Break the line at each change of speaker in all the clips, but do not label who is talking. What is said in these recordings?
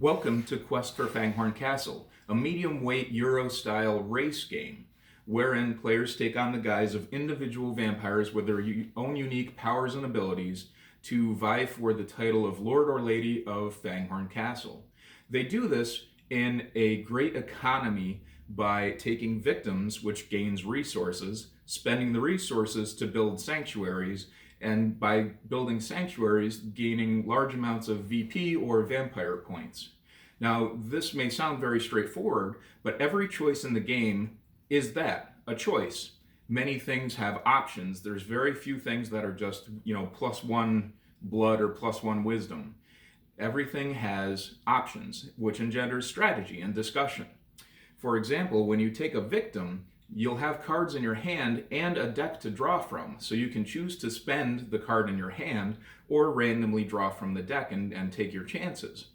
Welcome to Quest for Fanghorn Castle, a medium-weight Euro-style race game, wherein players take on the guise of individual vampires with their own unique powers and abilities to vie for the title of Lord or Lady of Fanghorn Castle. They do this in a great economy by taking victims, which gains resources, spending the resources to build sanctuaries, and by building sanctuaries, gaining large amounts of VP or vampire points. Now, this may sound very straightforward, but every choice in the game is that, a choice. Many things have options. There's very few things that are just, +1 blood or +1 wisdom. Everything has options, which engenders strategy and discussion. For example, when you take a victim, you'll have cards in your hand and a deck to draw from, so you can choose to spend the card in your hand or randomly draw from the deck and take your chances.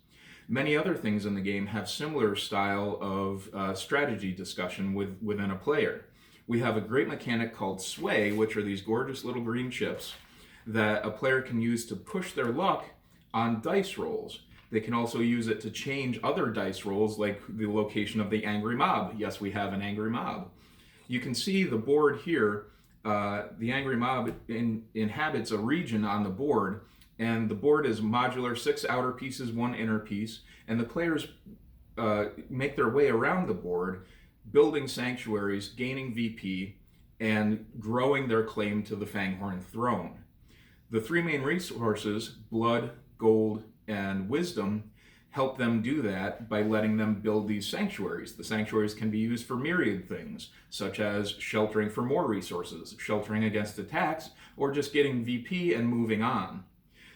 Many other things in the game have similar style of strategy discussion within a player. We have a great mechanic called Sway, which are these gorgeous little green chips that a player can use to push their luck on dice rolls. They can also use it to change other dice rolls, like the location of the angry mob. Yes, we have an angry mob. You can see the board here. The angry mob inhabits a region on the board, and the board is modular, 6 outer pieces, 1 inner piece, and the players make their way around the board, building sanctuaries, gaining VP, and growing their claim to the Fanghorn throne. The 3 main resources, blood, gold, and wisdom, help them do that by letting them build these sanctuaries. The sanctuaries can be used for myriad things, such as sheltering for more resources, sheltering against attacks, or just getting VP and moving on.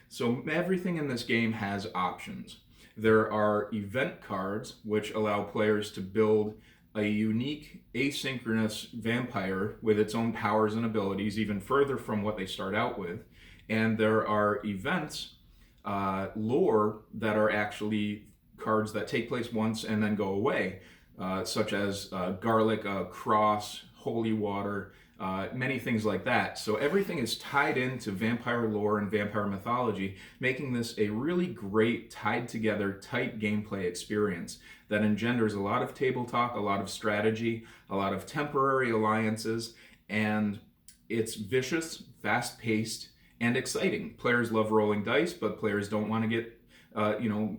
So everything in this game has options. There are event cards, which allow players to build a unique asynchronous vampire with its own powers and abilities, even further from what they start out with. And there are events, lore, that are actually cards that take place once and then go away, such as garlic, cross, holy water, many things like that. So everything is tied into vampire lore and vampire mythology, making this a really great, tied together, tight gameplay experience that engenders a lot of table talk, a lot of strategy, a lot of temporary alliances, and it's vicious, fast-paced, and exciting. Players love rolling dice, but players don't want to get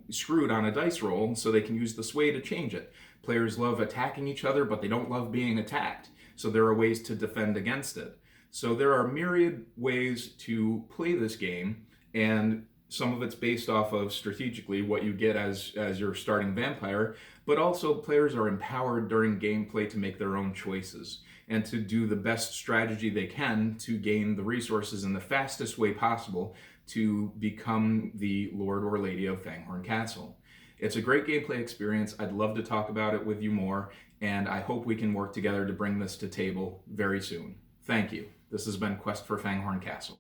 screwed on a dice roll, so they can use the sway to change it. Players love attacking each other, but they don't love being attacked, so there are ways to defend against it. So there are myriad ways to play this game, and some of it's based off of strategically what you get as your starting vampire, but also players are empowered during gameplay to make their own choices and to do the best strategy they can to gain the resources in the fastest way possible to become the Lord or Lady of Fanghorn Castle. It's a great gameplay experience. I'd love to talk about it with you more, and I hope we can work together to bring this to table very soon. Thank you. This has been Quest for Fanghorn Castle.